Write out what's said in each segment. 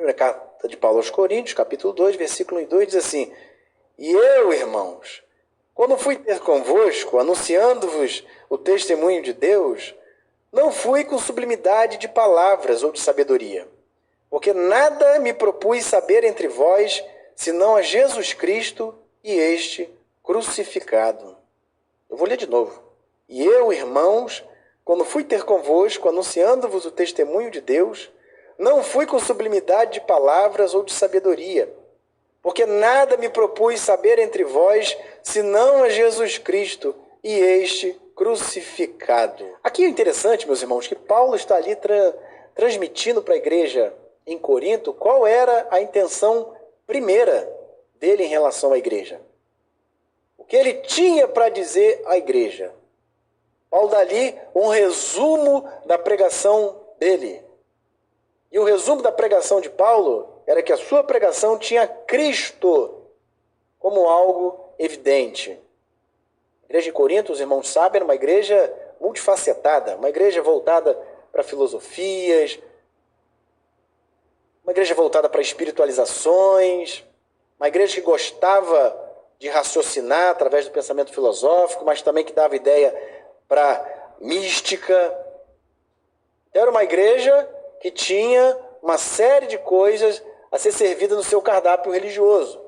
Primeira carta de Paulo aos Coríntios, capítulo 2, versículo 1 e 2, diz assim: E eu, irmãos, quando fui ter convosco, anunciando-vos o testemunho de Deus, não fui com sublimidade de palavras ou de sabedoria, porque nada me propus saber entre vós, senão a Jesus Cristo e este crucificado. Eu vou ler de novo. E eu, irmãos, quando fui ter convosco, anunciando-vos o testemunho de Deus, não fui com sublimidade de palavras ou de sabedoria, porque nada me propus saber entre vós, senão a Jesus Cristo e este crucificado. Aqui é interessante, meus irmãos, que Paulo está ali transmitindo para a igreja em Corinto qual era a intenção primeira dele em relação à igreja. O que ele tinha para dizer à igreja. Paulo dá ali um resumo da pregação dele. E o resumo da pregação de Paulo era que a sua pregação tinha Cristo como algo evidente. A igreja de Corinto, os irmãos sabem, era uma igreja multifacetada, uma igreja voltada para filosofias, uma igreja voltada para espiritualizações, uma igreja que gostava de raciocinar através do pensamento filosófico, mas também que dava ideia para mística. Era uma igreja que tinha uma série de coisas a ser servida no seu cardápio religioso.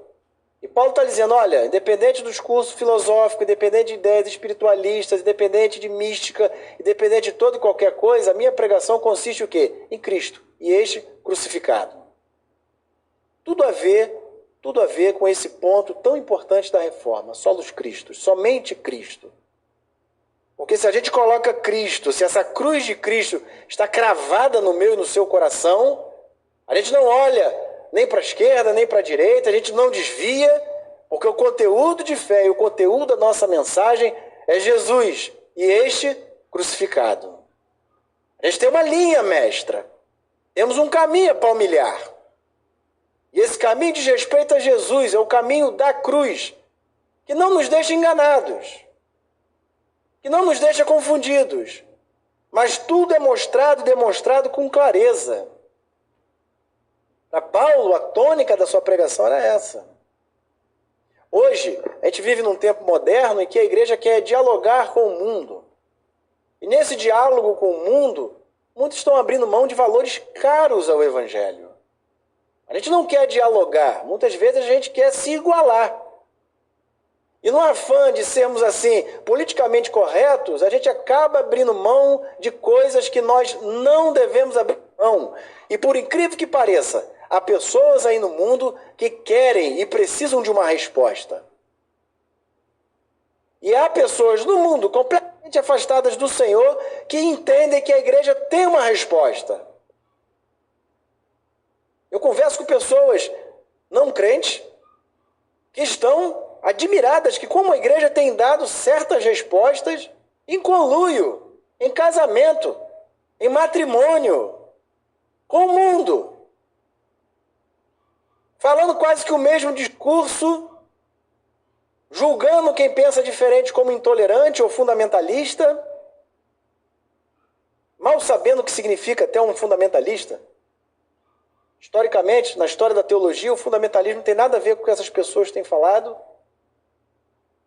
E Paulo está dizendo, olha, independente dos cursos filosóficos, independente de ideias espiritualistas, independente de mística, independente de toda e qualquer coisa, a minha pregação consiste em o quê? Em Cristo e este crucificado. Tudo a ver com esse ponto tão importante da reforma, solos Cristo, somente Cristo. Porque se a gente coloca Cristo, se essa cruz de Cristo está cravada no meu e no seu coração, a gente não olha nem para a esquerda, nem para a direita, a gente não desvia, porque o conteúdo de fé e o conteúdo da nossa mensagem é Jesus e este crucificado. A gente tem uma linha mestra, temos um caminho a palmilhar. E esse caminho diz respeito a Jesus, é o caminho da cruz, que não nos deixa enganados, que não nos deixa confundidos, mas tudo é mostrado e demonstrado com clareza. Para Paulo, a tônica da sua pregação era essa. Hoje, a gente vive num tempo moderno em que a igreja quer dialogar com o mundo. E nesse diálogo com o mundo, muitos estão abrindo mão de valores caros ao evangelho. A gente não quer dialogar, muitas vezes a gente quer se igualar. E no afã de sermos assim, politicamente corretos, a gente acaba abrindo mão de coisas que nós não devemos abrir mão. E por incrível que pareça, há pessoas aí no mundo que querem e precisam de uma resposta. E há pessoas no mundo completamente afastadas do Senhor que entendem que a igreja tem uma resposta. Eu converso com pessoas não crentes que estão admiradas que como a igreja tem dado certas respostas em conluio, em casamento, em matrimônio, com o mundo. Falando quase que o mesmo discurso, julgando quem pensa diferente como intolerante ou fundamentalista, mal sabendo o que significa até um fundamentalista. Historicamente, na história da teologia, o fundamentalismo não tem nada a ver com o que essas pessoas têm falado.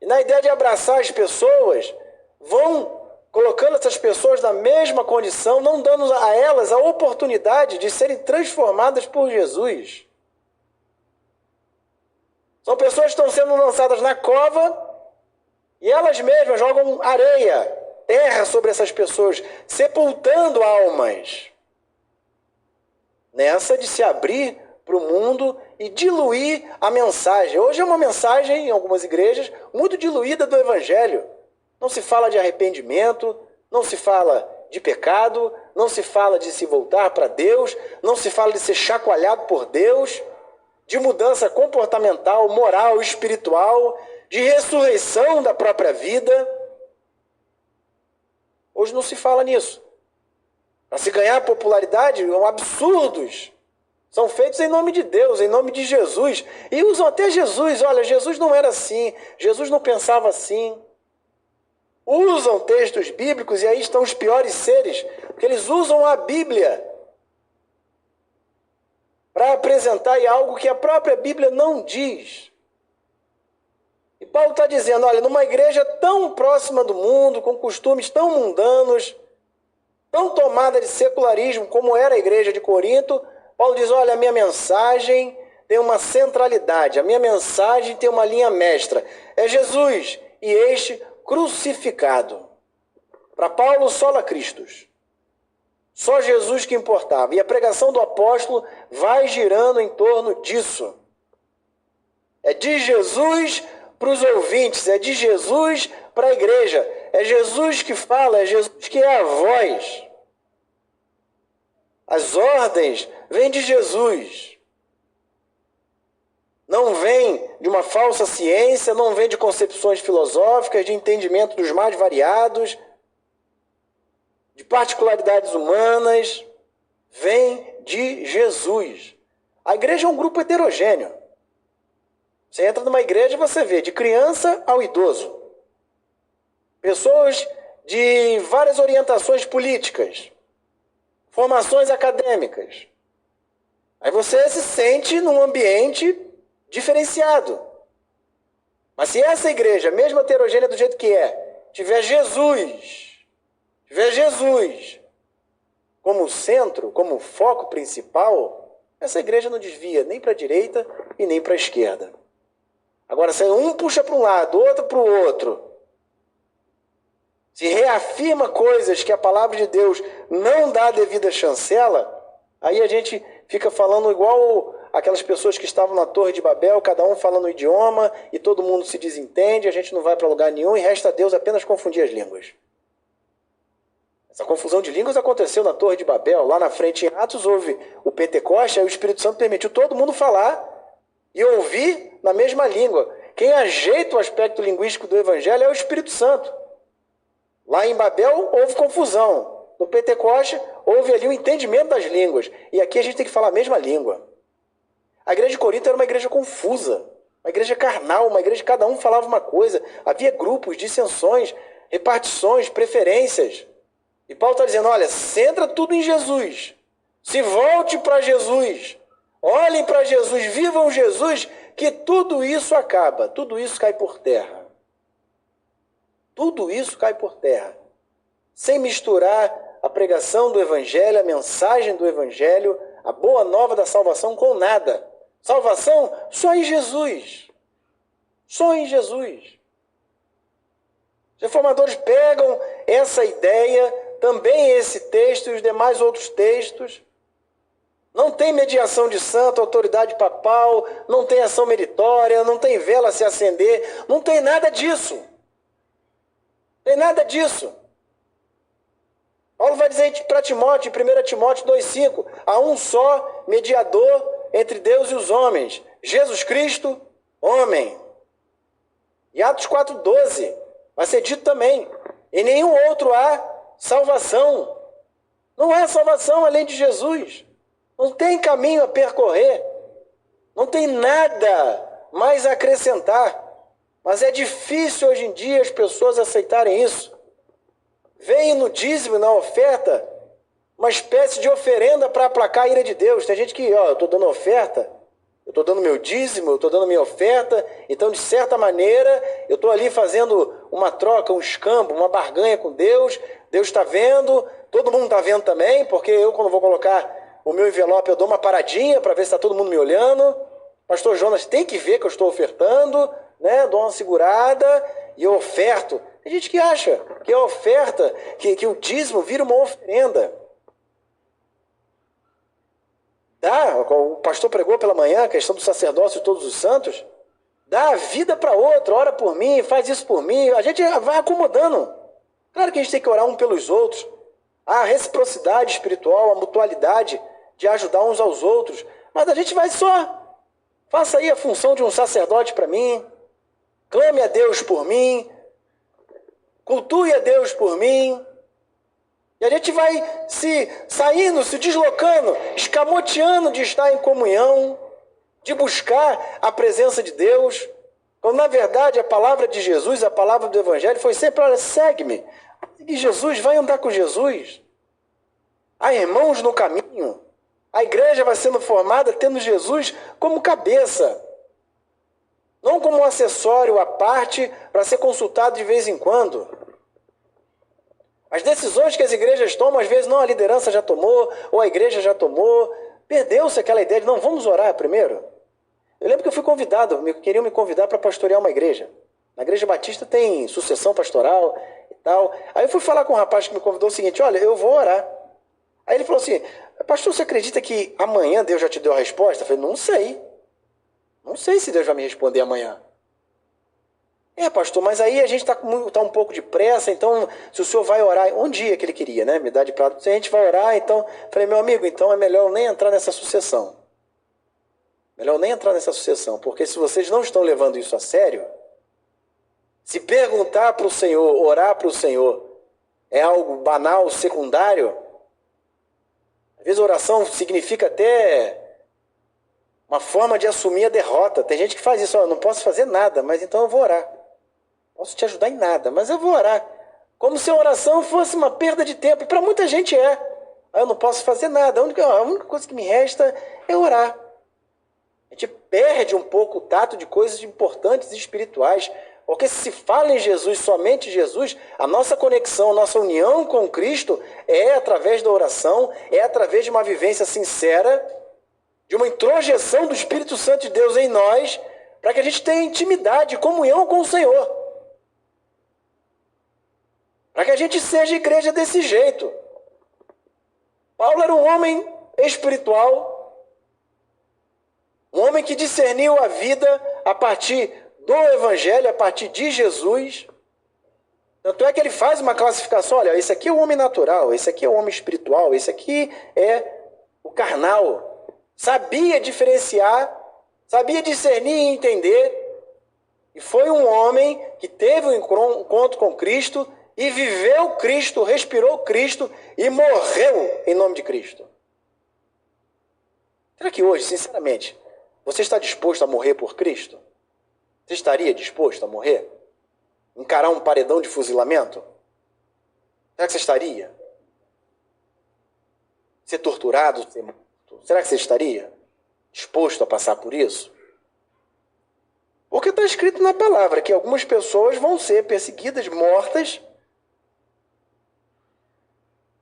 E na ideia de abraçar as pessoas, vão colocando essas pessoas na mesma condição, não dando a elas a oportunidade de serem transformadas por Jesus. São pessoas que estão sendo lançadas na cova e elas mesmas jogam areia, terra sobre essas pessoas, sepultando almas. Nessa de se abrir para o mundo e diluir a mensagem. Hoje é uma mensagem, em algumas igrejas, muito diluída do Evangelho. Não se fala de arrependimento, não se fala de pecado, não se fala de se voltar para Deus, não se fala de ser chacoalhado por Deus, de mudança comportamental, moral, espiritual, de ressurreição da própria vida. Hoje não se fala nisso. Para se ganhar popularidade, absurdos são feitos em nome de Deus, em nome de Jesus. E usam até Jesus. Olha, Jesus não era assim, Jesus não pensava assim. Usam textos bíblicos e aí estão os piores seres, porque eles usam a Bíblia para apresentar algo que a própria Bíblia não diz. E Paulo está dizendo, olha, numa igreja tão próxima do mundo, com costumes tão mundanos, tão tomada de secularismo como era a igreja de Corinto, Paulo diz, olha, a minha mensagem tem uma centralidade, a minha mensagem tem uma linha mestra. É Jesus e este crucificado. Para Paulo, sola Christus. Só Jesus que importava. E a pregação do apóstolo vai girando em torno disso. É de Jesus para os ouvintes, é de Jesus para a igreja. É Jesus que fala, é Jesus que é a voz. As ordens vêm de Jesus. Não vem de uma falsa ciência, não vem de concepções filosóficas, de entendimento dos mais variados, de particularidades humanas, vem de Jesus. A igreja é um grupo heterogêneo. Você entra numa igreja e você vê de criança ao idoso. Pessoas de várias orientações políticas, formações acadêmicas. Aí você se sente num ambiente diferenciado. Mas se essa igreja, mesmo heterogênea do jeito que é, tiver Jesus como centro, como foco principal, essa igreja não desvia nem para a direita e nem para a esquerda. Agora, se um puxa para um lado, outro para o outro, se reafirma coisas que a palavra de Deus não dá a devida chancela, aí a gente fica falando igual aquelas pessoas que estavam na Torre de Babel, cada um falando um idioma e todo mundo se desentende, a gente não vai para lugar nenhum e resta a Deus apenas confundir as línguas. Essa confusão de línguas aconteceu na Torre de Babel. Lá na frente, em Atos, houve o Pentecoste, aí o Espírito Santo permitiu todo mundo falar e ouvir na mesma língua. Quem ajeita o aspecto linguístico do Evangelho é o Espírito Santo. Lá em Babel houve confusão. No Pentecoste houve ali o entendimento das línguas. E aqui a gente tem que falar a mesma língua. A igreja de Corinto era uma igreja confusa, uma igreja carnal, uma igreja que cada um falava uma coisa. Havia grupos, dissensões, repartições, preferências. E Paulo está dizendo, olha, centra tudo em Jesus. Se volte para Jesus. Olhem para Jesus, vivam Jesus, que tudo isso acaba, tudo isso cai por terra. Tudo isso cai por terra. Sem misturar a pregação do Evangelho, a mensagem do Evangelho, a boa nova da salvação com nada. Salvação só em Jesus. Só em Jesus. Os reformadores pegam essa ideia, também esse texto e os demais outros textos. Não tem mediação de santo, autoridade papal, não tem ação meritória, não tem vela a se acender, não tem nada disso. Tem nada disso. Paulo vai dizer para Timóteo, em 1 Timóteo 2,5, há um só mediador entre Deus e os homens, Jesus Cristo, homem. E Atos 4,12 vai ser dito também, em nenhum outro há salvação. Não há salvação além de Jesus. Não tem caminho a percorrer. Não tem nada mais a acrescentar. Mas é difícil hoje em dia as pessoas aceitarem isso. Vem no dízimo, na oferta, uma espécie de oferenda para aplacar a ira de Deus. Tem gente que, eu estou dando oferta, eu estou dando meu dízimo, eu estou dando minha oferta, então, de certa maneira, eu estou ali fazendo uma troca, um escambo, uma barganha com Deus. Deus está vendo, todo mundo está vendo também, porque eu, quando vou colocar o meu envelope, eu dou uma paradinha para ver se está todo mundo me olhando. Pastor Jonas tem que ver que eu estou ofertando, né? Dou uma segurada e eu oferto. Tem gente que acha que a oferta, que o dízimo vira uma oferenda. O pastor pregou pela manhã a questão do sacerdócio de todos os santos. Dá a vida para outro, ora por mim, faz isso por mim. A gente vai acomodando. Claro que a gente tem que orar um pelos outros. A reciprocidade espiritual, a mutualidade de ajudar uns aos outros. Mas a gente vai só. Faça aí a função de um sacerdote para mim. Clame a Deus por mim. Cultue a Deus por mim. E a gente vai saindo, se deslocando, escamoteando de estar em comunhão, de buscar a presença de Deus. Quando, na verdade, a palavra de Jesus, a palavra do Evangelho foi sempre, olha, segue-me. E Jesus, vai andar com Jesus. Há irmãos no caminho. A igreja vai sendo formada tendo Jesus como cabeça, não como um acessório à parte para ser consultado de vez em quando. As decisões que as igrejas tomam, às vezes não a liderança já tomou, ou a igreja já tomou. Perdeu-se aquela ideia de, não, vamos orar primeiro. Eu lembro que eu fui convidado, queriam me convidar para pastorear uma igreja. Na igreja batista tem sucessão pastoral e tal. Aí eu fui falar com um rapaz que me convidou o seguinte, olha, eu vou orar. Aí ele falou assim, pastor, você acredita que amanhã Deus já te deu a resposta? Eu falei, não sei. Não sei se Deus vai me responder amanhã. Pastor, mas aí a gente tá um pouco de pressa, então se o senhor vai orar, um dia que ele queria, né, me dar de prato, se a gente vai orar, então, falei, meu amigo, então é melhor nem entrar nessa sucessão. Melhor nem entrar nessa sucessão, porque se vocês não estão levando isso a sério, se perguntar para o Senhor, orar para o Senhor, é algo banal, secundário, às vezes oração significa até uma forma de assumir a derrota. Tem gente que faz isso, eu não posso fazer nada, mas então eu vou orar. Posso te ajudar em nada, mas eu vou orar. Como se a oração fosse uma perda de tempo. E para muita gente é. Eu não posso fazer nada. A única coisa que me resta é orar. A gente perde um pouco o tato de coisas importantes e espirituais. Porque se fala em Jesus, somente Jesus, a nossa conexão, a nossa união com Cristo é através da oração, é através de uma vivência sincera, de uma introjeção do Espírito Santo de Deus em nós, para que a gente tenha intimidade, comunhão com o Senhor. Para que a gente seja igreja desse jeito. Paulo era um homem espiritual, um homem que discerniu a vida a partir do Evangelho, a partir de Jesus. Tanto é que ele faz uma classificação, olha, esse aqui é o homem natural, esse aqui é o homem espiritual, esse aqui é o carnal. Sabia diferenciar, sabia discernir e entender. E foi um homem que teve um encontro com Cristo e viveu Cristo, respirou Cristo e morreu em nome de Cristo. Será que hoje, sinceramente, você está disposto a morrer por Cristo? Você estaria disposto a morrer? Encarar um paredão de fuzilamento? Será que você estaria? Ser torturado? Ser morto? Será que você estaria disposto a passar por isso? Porque está escrito na palavra que algumas pessoas vão ser perseguidas, mortas.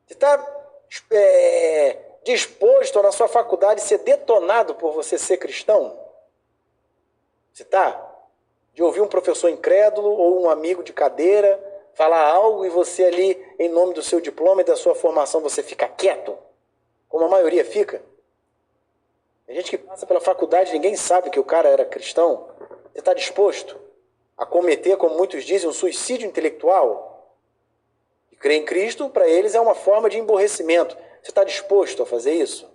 Você está disposto na sua faculdade a ser detonado por você ser cristão? Você está? De ouvir um professor incrédulo ou um amigo de cadeira falar algo e você ali, em nome do seu diploma e da sua formação, você fica quieto, como a maioria fica. Tem gente que passa pela faculdade e ninguém sabe que o cara era cristão. Você está disposto a cometer, como muitos dizem, um suicídio intelectual? E crer em Cristo, para eles, é uma forma de emborrecimento. Você está disposto a fazer isso?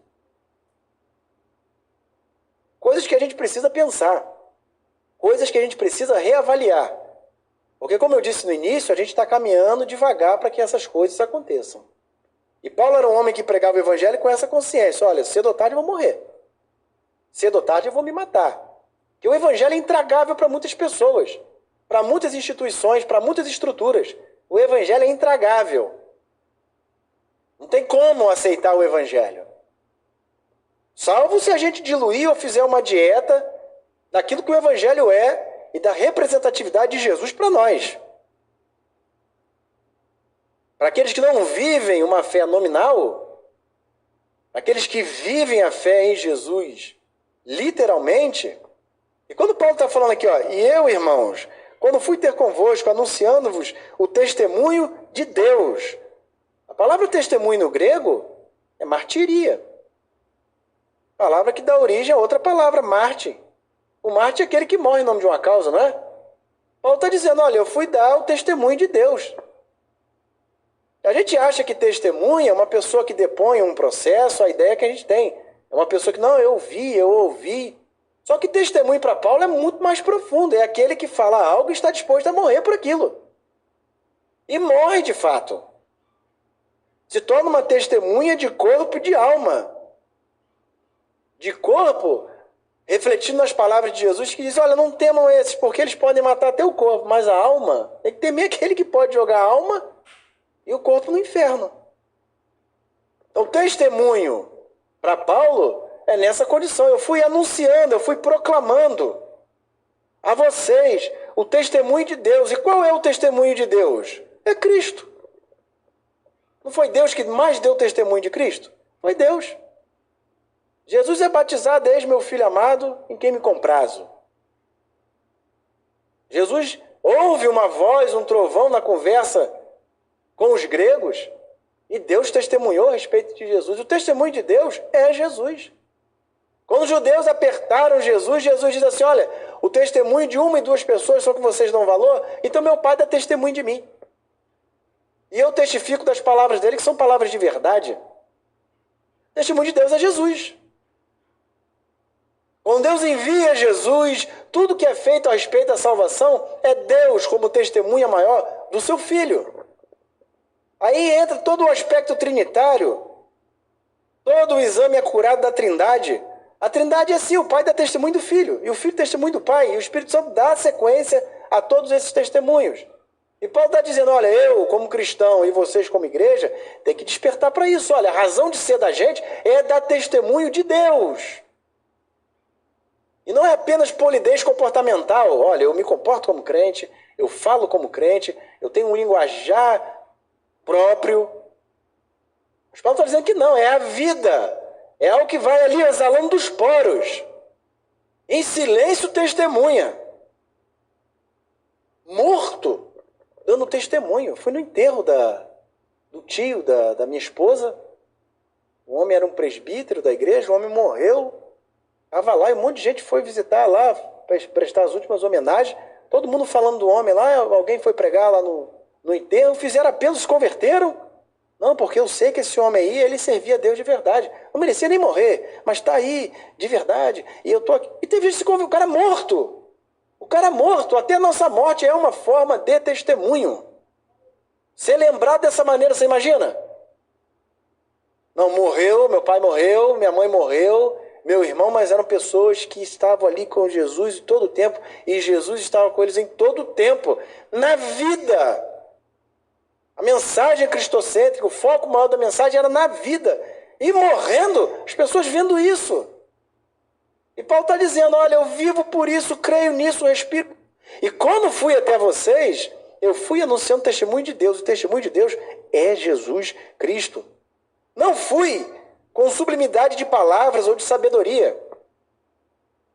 Coisas que a gente precisa pensar. Coisas que a gente precisa reavaliar. Porque, como eu disse no início, a gente está caminhando devagar para que essas coisas aconteçam. E Paulo era um homem que pregava o evangelho com essa consciência. Olha, cedo ou tarde eu vou morrer. Cedo ou tarde eu vou me matar. Porque o evangelho é intragável para muitas pessoas, para muitas instituições, para muitas estruturas. O evangelho é intragável. Não tem como aceitar o evangelho. Salvo se a gente diluir ou fizer uma dieta daquilo que o evangelho é e da representatividade de Jesus para nós. Para aqueles que não vivem uma fé nominal, aqueles que vivem a fé em Jesus literalmente. E quando Paulo está falando aqui, e eu, irmãos, quando fui ter convosco, anunciando-vos o testemunho de Deus. A palavra testemunho no grego é martiria. Palavra que dá origem a outra palavra, mártir. O mártir é aquele que morre em nome de uma causa, não é? Paulo está dizendo, olha, eu fui dar o testemunho de Deus. A gente acha que testemunha é uma pessoa que depõe um processo, a ideia que a gente tem. É uma pessoa que, não, eu ouvi. Só que testemunho para Paulo é muito mais profundo. É aquele que fala algo e está disposto a morrer por aquilo. E morre de fato. Se torna uma testemunha de corpo e de alma. De corpo, refletindo nas palavras de Jesus, que diz, olha, não temam esses, porque eles podem matar até o corpo, mas a alma, tem que temer aquele que pode jogar a alma e o corpo no inferno. Então, testemunho Para Paulo, é nessa condição. Eu fui anunciando, eu fui proclamando a vocês o testemunho de Deus. E qual é o testemunho de Deus? É Cristo. Não foi Deus que mais deu testemunho de Cristo? Foi Deus. Jesus é batizado, eis meu filho amado, em quem me comprazo. Jesus ouve uma voz, um trovão na conversa com os gregos, e Deus testemunhou a respeito de Jesus. O testemunho de Deus é Jesus. Quando os judeus apertaram Jesus, Jesus diz assim, olha, o testemunho de uma e duas pessoas só que vocês dão valor, então meu Pai dá testemunho de mim. E eu testifico das palavras dele, que são palavras de verdade. O testemunho de Deus é Jesus. Quando Deus envia Jesus, tudo que é feito a respeito da salvação é Deus como testemunha maior do seu Filho. Aí entra todo o aspecto trinitário, todo o exame acurado da Trindade. A Trindade é assim, o Pai dá testemunho do Filho, e o Filho testemunho do Pai, e o Espírito Santo dá sequência a todos esses testemunhos. E Paulo está dizendo, olha, eu como cristão e vocês como igreja, tem que despertar para isso. Olha, a razão de ser da gente é dar testemunho de Deus. E não é apenas polidez comportamental. Olha, eu me comporto como crente, eu falo como crente, eu tenho um linguajar próprio. Mas Paulo está dizendo que não, é a vida. É algo que vai ali exalando dos poros. Em silêncio testemunha. Morto, dando testemunho. Eu fui no enterro do tio da minha esposa. O homem era um presbítero da igreja, o homem morreu. Estava lá e um monte de gente foi visitar lá, prestar as últimas homenagens. Todo mundo falando do homem lá, alguém foi pregar lá no enterro, fizeram apelo, se converteram. Não, porque eu sei que esse homem aí, ele servia a Deus de verdade. Não merecia nem morrer, mas está aí, de verdade. E eu estou aqui. E teve gente que se converteu, o cara é morto. O cara é morto, até a nossa morte é uma forma de testemunho. Ser lembrado dessa maneira, você imagina? Não, morreu, meu pai morreu, minha mãe morreu, meu irmão, mas eram pessoas que estavam ali com Jesus em todo o tempo, e Jesus estava com eles em todo o tempo, na vida. A mensagem cristocêntrica, o foco maior da mensagem era na vida. E morrendo, as pessoas vendo isso. E Paulo está dizendo, olha, eu vivo por isso, creio nisso, respiro. E quando fui até vocês, eu fui anunciando o testemunho de Deus. O testemunho de Deus é Jesus Cristo. Não fui com sublimidade de palavras ou de sabedoria.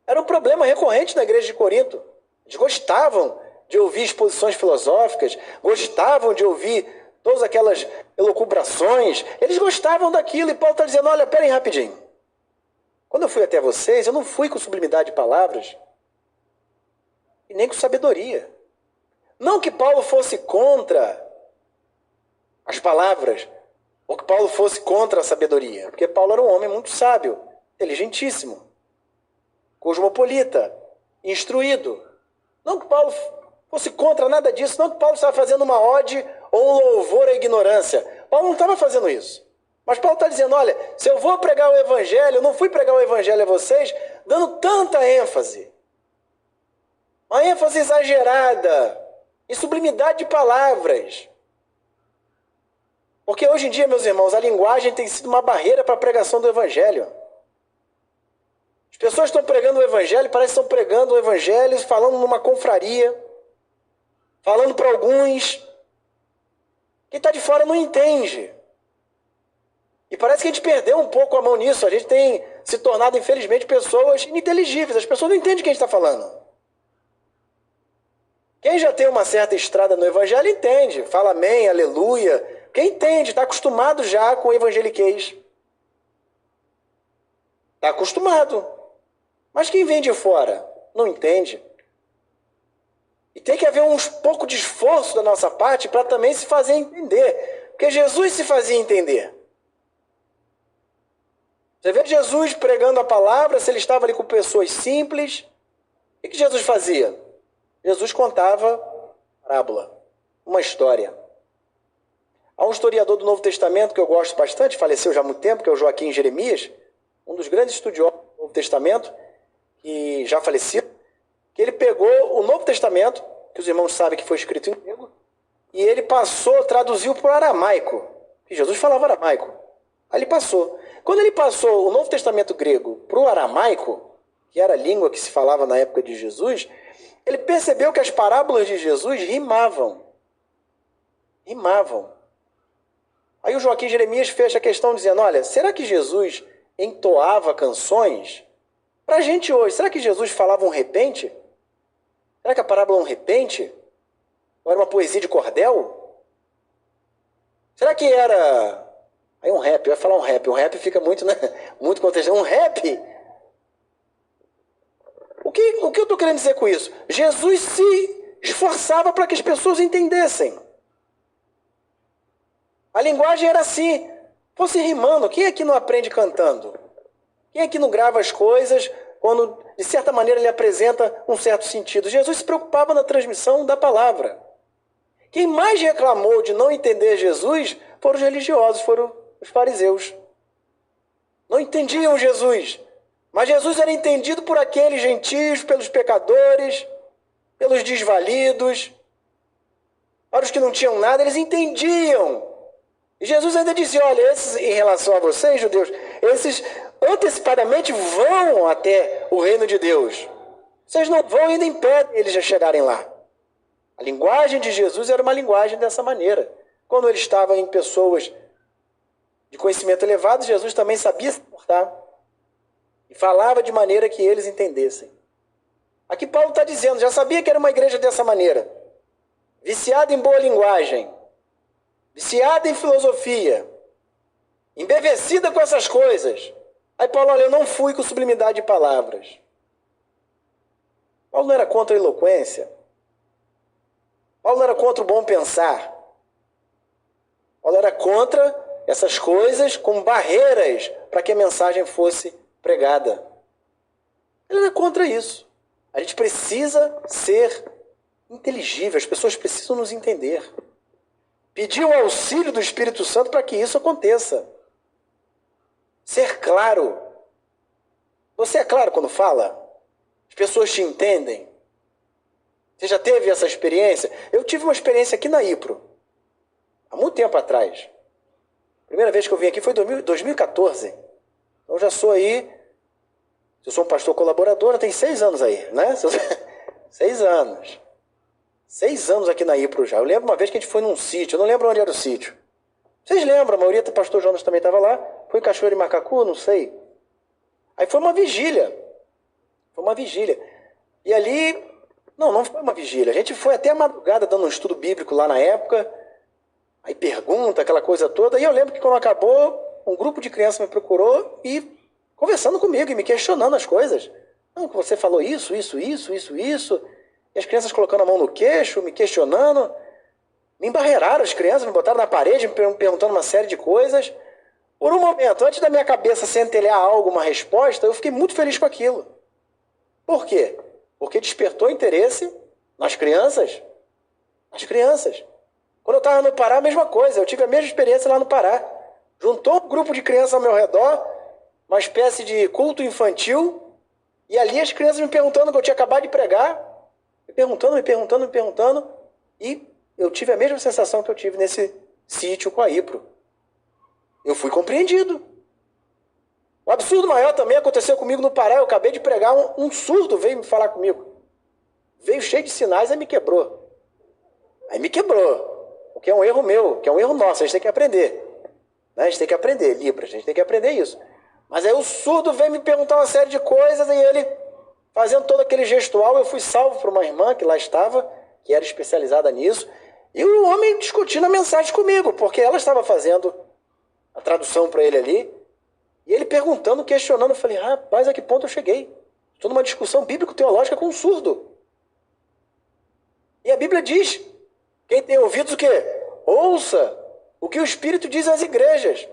Era um problema recorrente na igreja de Corinto. Eles gostavam de ouvir exposições filosóficas, gostavam de ouvir todas aquelas elucubrações. Eles gostavam daquilo. E Paulo está dizendo, olha, peraí rapidinho. Quando eu fui até vocês, eu não fui com sublimidade de palavras e nem com sabedoria. Não que Paulo fosse contra as palavras, ou que Paulo fosse contra a sabedoria, porque Paulo era um homem muito sábio, inteligentíssimo, cosmopolita, instruído. Não que Paulo fosse contra nada disso, não que Paulo estava fazendo uma ode ou um louvor à ignorância. Paulo não estava fazendo isso. Mas Paulo está dizendo, olha, se eu vou pregar o evangelho, eu não fui pregar o evangelho a vocês dando tanta ênfase. Uma ênfase exagerada, em sublimidade de palavras. Porque hoje em dia, meus irmãos, a linguagem tem sido uma barreira para a pregação do evangelho. As pessoas estão pregando o evangelho, parece que estão pregando o evangelho, falando numa confraria, falando para alguns. Quem está de fora não entende. E parece que a gente perdeu um pouco a mão nisso. A gente tem se tornado, infelizmente, pessoas ininteligíveis. As pessoas não entendem o que a gente está falando. Quem já tem uma certa estrada no evangelho entende. Fala amém, aleluia. Quem entende, está acostumado já com o evangeliquez. Está acostumado. Mas quem vem de fora não entende. E tem que haver um pouco de esforço da nossa parte para também se fazer entender. Porque Jesus se fazia entender. Você vê Jesus pregando a palavra, se ele estava ali com pessoas simples, o que Jesus fazia? Jesus contava parábola, uma história. Há um historiador do Novo Testamento que eu gosto bastante, faleceu já há muito tempo, que é o Joaquim Jeremias, um dos grandes estudiosos do Novo Testamento, que já faleceu, que ele pegou o Novo Testamento, que os irmãos sabem que foi escrito em grego, e ele traduziu para o aramaico, que Jesus falava aramaico. Aí ele passou. Quando ele passou o Novo Testamento grego para o aramaico, que era a língua que se falava na época de Jesus, ele percebeu que as parábolas de Jesus rimavam. Rimavam. Aí o Joaquim Jeremias fecha a questão dizendo, olha, será que Jesus entoava canções? Para a gente hoje, será que Jesus falava um repente? Será que a parábola é um repente? Ou era uma poesia de cordel? Será que era... Aí um rap, eu ia falar um rap fica muito, né? Muito contextual. Um rap? O que eu estou querendo dizer com isso? Jesus se esforçava para que as pessoas entendessem. A linguagem era assim, fosse rimando. Quem aqui não aprende cantando? Quem aqui não grava as coisas quando, de certa maneira, ele apresenta um certo sentido? Jesus se preocupava na transmissão da palavra. Quem mais reclamou de não entender Jesus foram os religiosos, foram os fariseus. Não entendiam Jesus. Mas Jesus era entendido por aqueles gentios, pelos pecadores, pelos desvalidos. Para os que não tinham nada, eles entendiam. E Jesus ainda dizia, olha, esses, em relação a vocês, judeus, esses antecipadamente vão até o reino de Deus. Vocês não vão ainda impedem eles de chegarem lá. A linguagem de Jesus era uma linguagem dessa maneira. Quando ele estava em pessoas de conhecimento elevado, Jesus também sabia se portar. E falava de maneira que eles entendessem. Aqui Paulo está dizendo, já sabia que era uma igreja dessa maneira. Viciada em boa linguagem. Viciada em filosofia. Embevecida com essas coisas. Aí Paulo, olha, eu não fui com sublimidade de palavras. Paulo não era contra a eloquência. Paulo não era contra o bom pensar. Paulo era contra essas coisas como barreiras para que a mensagem fosse pregada. Ele era contra isso. A gente precisa ser inteligível, as pessoas precisam nos entender. Pedir o auxílio do Espírito Santo para que isso aconteça. Ser claro. Você é claro quando fala? As pessoas te entendem? Você já teve essa experiência? Eu tive uma experiência aqui na IPRO, há muito tempo atrás. A primeira vez que eu vim aqui foi em 2014. Então já sou aí, eu sou um pastor colaborador, tem 6 anos aí, né? 6 anos. 6 anos aqui na IPRO já. Eu lembro uma vez que a gente foi num sítio, eu não lembro onde era o sítio. Vocês lembram, a maioria do pastor Jonas também estava lá. Foi em Cachoeira e Macacu, não sei. Aí foi uma vigília. Foi uma vigília. E ali, não foi uma vigília. A gente foi até a madrugada dando um estudo bíblico lá na época. Aí pergunta, aquela coisa toda. E eu lembro que quando acabou, um grupo de crianças me procurou e conversando comigo e me questionando as coisas. Não, você falou isso. E as crianças colocando a mão no queixo, me questionando. Me embarreiraram as crianças, me botaram na parede, me perguntando uma série de coisas. Por um momento, antes da minha cabeça centelhar algo, uma resposta, eu fiquei muito feliz com aquilo. Por quê? Porque despertou interesse nas crianças. Nas crianças. Quando eu estava no Pará, a mesma coisa. Eu tive a mesma experiência lá no Pará. Juntou um grupo de crianças ao meu redor, uma espécie de culto infantil, e ali as crianças me perguntando o que eu tinha acabado de pregar, me perguntando, e eu tive a mesma sensação que eu tive nesse sítio com a IPRO. Eu fui compreendido. O absurdo maior também aconteceu comigo no Pará. Eu acabei de pregar, um surdo veio me falar comigo. Veio cheio de sinais e me quebrou. Aí me quebrou. O que é um erro meu, que é um erro nosso. A gente tem que aprender. Né? A gente tem que aprender Libras, a gente tem que aprender isso. Mas aí o surdo veio me perguntar uma série de coisas e ele, fazendo todo aquele gestual, eu fui salvo por uma irmã que lá estava, que era especializada nisso. E o homem discutindo a mensagem comigo, porque ela estava fazendo a tradução para ele ali. E ele perguntando, questionando, eu falei, rapaz, a que ponto eu cheguei? Estou numa discussão bíblico-teológica com um surdo. E a Bíblia diz, quem tem ouvidos o quê? Ouça o que o Espírito diz às igrejas.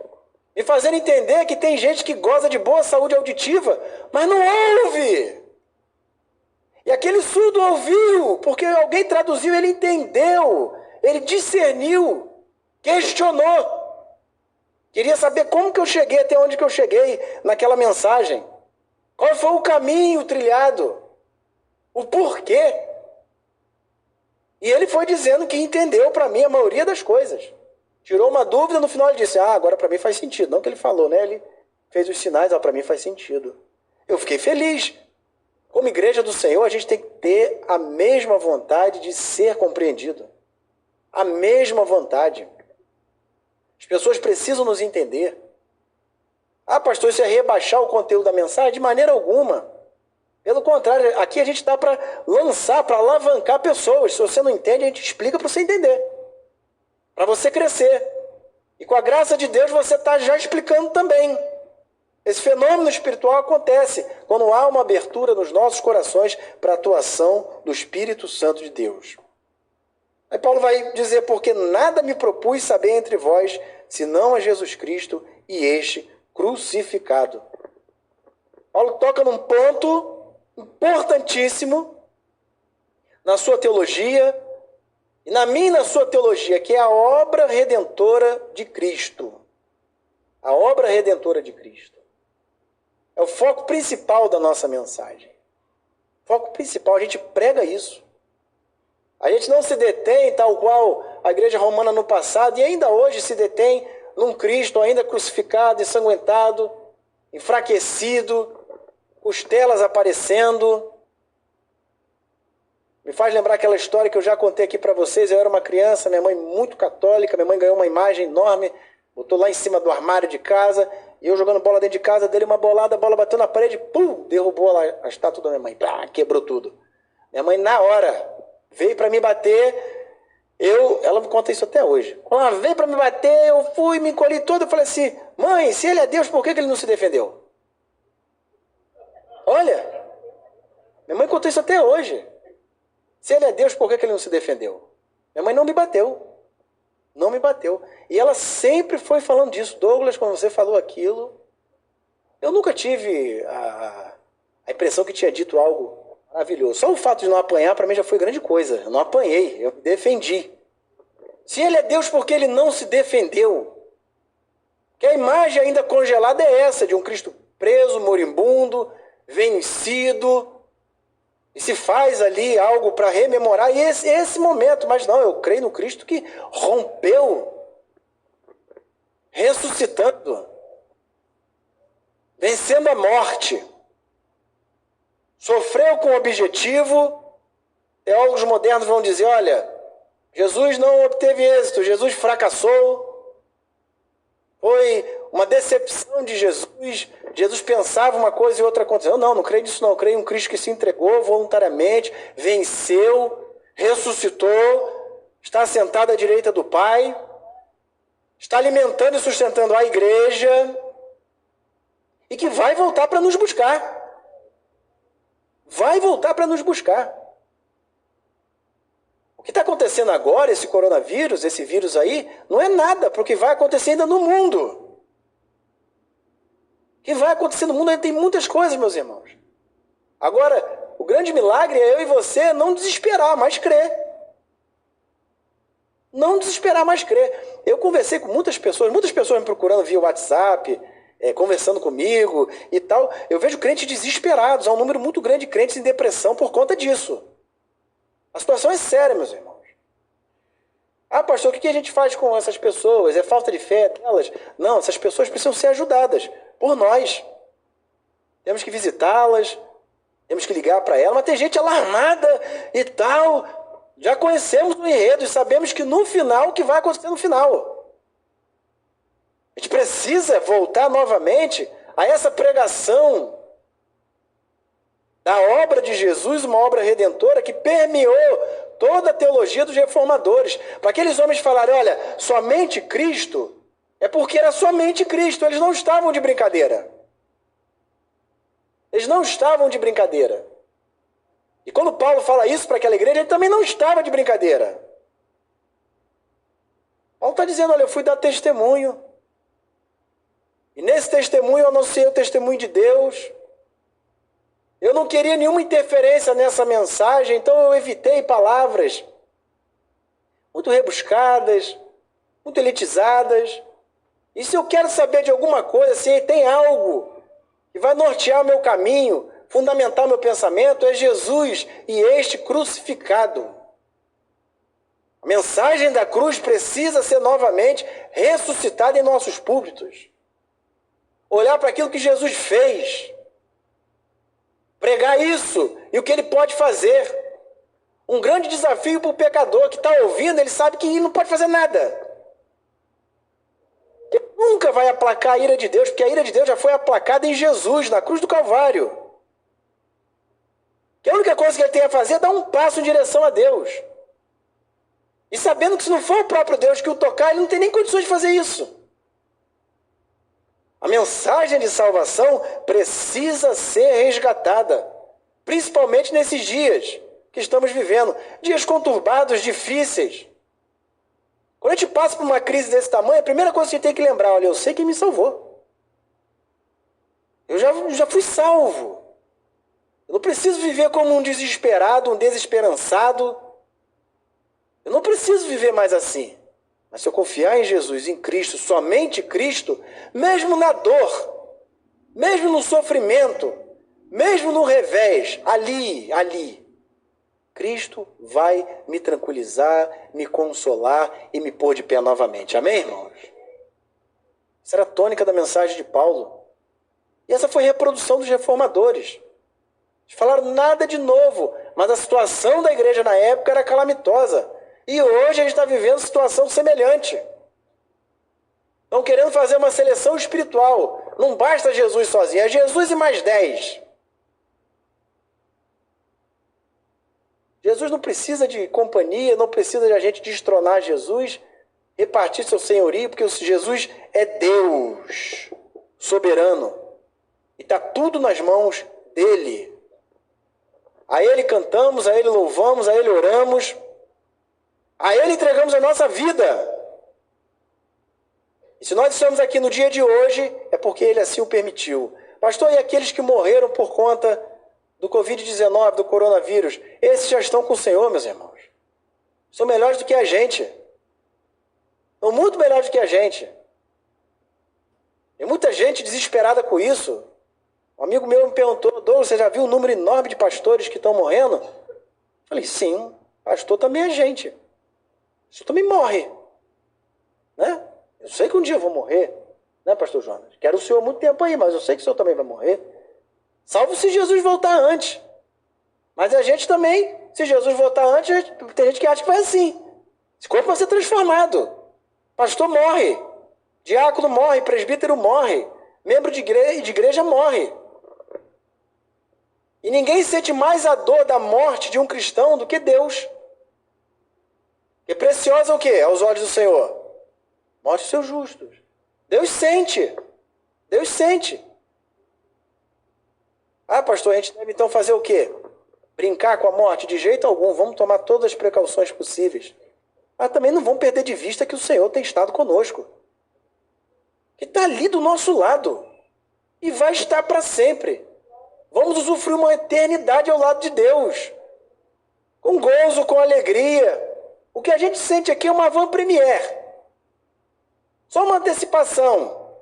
Me fazendo entender que tem gente que goza de boa saúde auditiva, mas não ouve. E aquele surdo ouviu, porque alguém traduziu, ele entendeu, ele discerniu, questionou. Queria saber como que eu cheguei até onde que eu cheguei naquela mensagem. Qual foi o caminho trilhado? O porquê? E ele foi dizendo que entendeu para mim a maioria das coisas. Tirou uma dúvida, no final ele disse, agora para mim faz sentido. Não que ele falou, né? Ele fez os sinais, para mim faz sentido. Eu fiquei feliz. Como igreja do Senhor, a gente tem que ter a mesma vontade de ser compreendido. A mesma vontade. As pessoas precisam nos entender. Pastor, isso é rebaixar o conteúdo da mensagem? De maneira alguma. Pelo contrário, aqui a gente está para lançar, para alavancar pessoas. Se você não entende, a gente explica para você entender. Para você crescer. E com a graça de Deus, você está já explicando também. Esse fenômeno espiritual acontece quando há uma abertura nos nossos corações para a atuação do Espírito Santo de Deus. Aí Paulo vai dizer, porque nada me propus saber entre vós, senão a Jesus Cristo e este crucificado. Paulo toca num ponto importantíssimo na sua teologia, e na minha e na sua teologia, que é a obra redentora de Cristo. A obra redentora de Cristo. É o foco principal da nossa mensagem. O foco principal, a gente prega isso. A gente não se detém, tal qual a igreja romana no passado, e ainda hoje se detém num Cristo ainda crucificado, ensanguentado, enfraquecido, costelas aparecendo. Me faz lembrar aquela história que eu já contei aqui para vocês. Eu era uma criança, minha mãe muito católica, minha mãe ganhou uma imagem enorme, botou lá em cima do armário de casa, e eu jogando bola dentro de casa, dele uma bolada, a bola bateu na parede, pum, derrubou a estátua da minha mãe, quebrou tudo. Minha mãe, na hora, veio para me bater, ela me conta isso até hoje. Quando ela veio para me bater, eu fui, me encolhi todo, eu falei assim, mãe, se ele é Deus, por que ele não se defendeu? Olha, minha mãe contou isso até hoje. Se ele é Deus, por que ele não se defendeu? Minha mãe não me bateu. Não me bateu. E ela sempre foi falando disso. Douglas, quando você falou aquilo, eu nunca tive a impressão que tinha dito algo maravilhoso. Só o fato de não apanhar, para mim, já foi grande coisa. Eu não apanhei, eu me defendi. Se ele é Deus, por que ele não se defendeu? Que a imagem ainda congelada é essa, de um Cristo preso, moribundo, vencido, e se faz ali algo para rememorar esse momento. Mas não, eu creio no Cristo que rompeu, ressuscitando, vencendo a morte, sofreu com o objetivo. Teólogos modernos vão dizer, olha, Jesus não obteve êxito, Jesus fracassou, foi uma decepção de Jesus. Jesus pensava uma coisa e outra aconteceu. Não creio nisso não. Eu creio em um Cristo que se entregou voluntariamente, venceu, ressuscitou, está sentado à direita do Pai, está alimentando e sustentando a igreja e que vai voltar para nos buscar. Vai voltar para nos buscar. O que está acontecendo agora, esse coronavírus, esse vírus aí, não é nada para o que vai acontecer ainda no mundo. O que vai acontecer no mundo ainda tem muitas coisas, meus irmãos. Agora, o grande milagre é eu e você não desesperar, mas crer. Não desesperar, mas crer. Eu conversei com muitas pessoas me procurando via WhatsApp, conversando comigo e tal. Eu vejo crentes desesperados, há um número muito grande de crentes em depressão por conta disso. A situação é séria, meus irmãos. Pastor, o que a gente faz com essas pessoas? É falta de fé delas? Não, essas pessoas precisam ser ajudadas por nós. Temos que visitá-las, temos que ligar para elas, mas tem gente alarmada e tal. Já conhecemos o enredo e sabemos que no final, o que vai acontecer no final? A gente precisa voltar novamente a essa pregação da obra de Jesus, uma obra redentora que permeou toda a teologia dos reformadores. Para aqueles homens falarem, olha, somente Cristo, é porque era somente Cristo. Eles não estavam de brincadeira. Eles não estavam de brincadeira. E quando Paulo fala isso para aquela igreja, ele também não estava de brincadeira. Paulo está dizendo, olha, eu fui dar testemunho. E nesse testemunho eu anunciei o testemunho de Deus. Eu não queria nenhuma interferência nessa mensagem, então eu evitei palavras muito rebuscadas, muito elitizadas. E se eu quero saber de alguma coisa, se tem algo que vai nortear o meu caminho, fundamentar o meu pensamento, é Jesus e este crucificado. A A mensagem da cruz precisa ser novamente ressuscitada em nossos púlpitos. Olhar para aquilo que Jesus fez. Pregar isso e o que ele pode fazer. Um grande desafio para o pecador que está ouvindo, ele sabe que ele não pode fazer nada. Ele nunca vai aplacar a ira de Deus, porque a ira de Deus já foi aplacada em Jesus, na cruz do Calvário. Que a única coisa que ele tem a fazer é dar um passo em direção a Deus. E sabendo que se não for o próprio Deus que o tocar, ele não tem nem condições de fazer isso. A mensagem de salvação precisa ser resgatada, principalmente nesses dias que estamos vivendo, dias conturbados, difíceis. Quando a gente passa por uma crise desse tamanho, a primeira coisa que a gente tem que lembrar, olha, eu sei quem me salvou. Eu já fui salvo. Eu não preciso viver como um desesperado, um desesperançado. Eu não preciso viver mais assim. Mas se eu confiar em Jesus, em Cristo, somente Cristo, mesmo na dor, mesmo no sofrimento, mesmo no revés, ali, Cristo vai me tranquilizar, me consolar e me pôr de pé novamente. Amém, irmãos? Essa era a tônica da mensagem de Paulo. E essa foi a reprodução dos reformadores. Eles falaram nada de novo, mas a situação da igreja na época era calamitosa. E hoje a gente está vivendo situação semelhante. Estão querendo fazer uma seleção espiritual. Não basta Jesus sozinho, é Jesus e mais 10. Jesus não precisa de companhia, não precisa de a gente destronar Jesus, repartir seu senhorio, porque Jesus é Deus, soberano. E está tudo nas mãos dele. A ele cantamos, a ele louvamos, a ele oramos, a ele entregamos a nossa vida. E se nós estamos aqui no dia de hoje, é porque ele assim o permitiu. Pastor, e aqueles que morreram por conta do Covid-19, do coronavírus, esses já estão com o Senhor, meus irmãos. São melhores do que a gente. São muito melhores do que a gente. Tem muita gente desesperada com isso. Um amigo meu me perguntou, Douglas, você já viu um número enorme de pastores que estão morrendo? Eu falei, sim, pastor também é gente. Pastor também morre. Né? Eu sei que um dia eu vou morrer. Né, pastor Jonas? Quero o senhor há muito tempo aí, mas eu sei que o senhor também vai morrer. Salvo se Jesus voltar antes. Mas a gente também, se Jesus voltar antes, tem gente que acha que vai assim. Esse corpo vai ser transformado. Pastor morre. Diácono morre. Presbítero morre. Membro de igreja morre. E ninguém sente mais a dor da morte de um cristão do que Deus. E preciosa o quê? Aos olhos do Senhor? Morte dos seus justos. Deus sente. Deus sente. Ah, pastor, a gente deve então fazer o quê? Brincar com a morte? De jeito algum. Vamos tomar todas as precauções possíveis. Mas também não vamos perder de vista que o Senhor tem estado conosco. Que está ali do nosso lado. E vai estar para sempre. Vamos usufruir uma eternidade ao lado de Deus. Com gozo, com alegria. O que a gente sente aqui é uma avant-première. Só uma antecipação.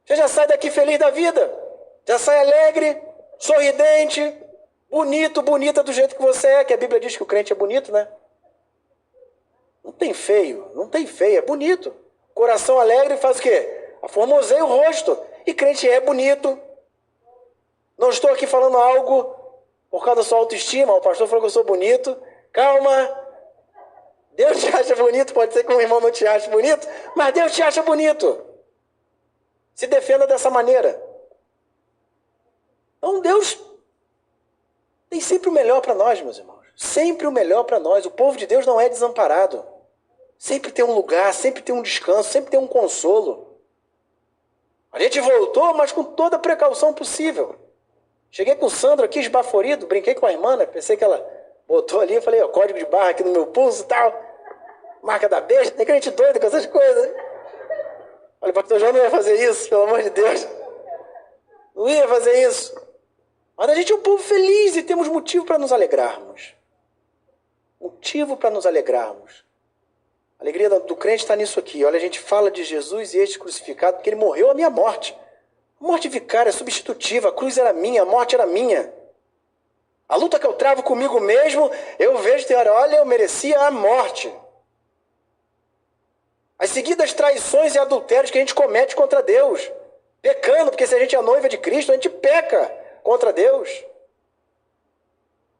Você já sai daqui feliz da vida. Já sai alegre, sorridente, bonito, bonita do jeito que você é. Que a Bíblia diz que o crente é bonito, né? Não tem feio, não tem feio, é bonito. Coração alegre faz o quê? Aformoseia o rosto. E crente é bonito. Não estou aqui falando algo por causa da sua autoestima. O pastor falou que eu sou bonito. Calma. Deus te acha bonito. Pode ser que um irmão não te ache bonito, mas Deus te acha bonito. Se defenda dessa maneira. Então Deus tem sempre o melhor para nós, meus irmãos. Sempre o melhor para nós. O povo de Deus não é desamparado. Sempre tem um lugar, sempre tem um descanso, sempre tem um consolo. A gente voltou, mas com toda a precaução possível. Cheguei com o Sandro aqui esbaforido, brinquei com a irmã, né? Pensei que ela botou ali, eu falei, ó, código de barra aqui no meu pulso e tal. Marca da besta, tem crente doido com essas coisas. Olha, o pastor João não ia fazer isso, pelo amor de Deus. Não ia fazer isso. Mas a gente é um povo feliz e temos motivo para nos alegrarmos. Motivo para nos alegrarmos. A alegria do crente está nisso aqui. Olha, a gente fala de Jesus e este crucificado porque ele morreu a minha morte. A morte vicária, substitutiva. A cruz era minha, a morte era minha. A luta que eu travo comigo mesmo, eu vejo, tem hora, olha, eu merecia a morte. As seguidas traições e adultérios que a gente comete contra Deus. Pecando, porque se a gente é noiva de Cristo, a gente peca contra Deus.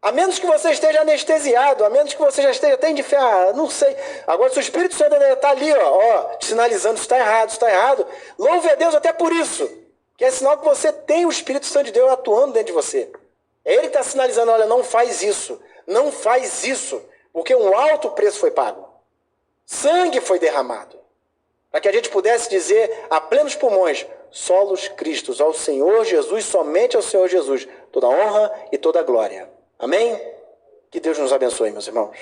A menos que você esteja anestesiado, a menos que você já esteja até de fé, não sei. Agora, se o Espírito Santo está ali, te sinalizando, isso está errado, louve a Deus até por isso. Que é sinal que você tem o Espírito Santo de Deus atuando dentro de você. É Ele que está sinalizando, olha, não faz isso, porque um alto preço foi pago. Sangue foi derramado. Para que a gente pudesse dizer a plenos pulmões, solos Cristos, ao Senhor Jesus, somente ao Senhor Jesus, toda honra e toda glória. Amém? Que Deus nos abençoe, meus irmãos.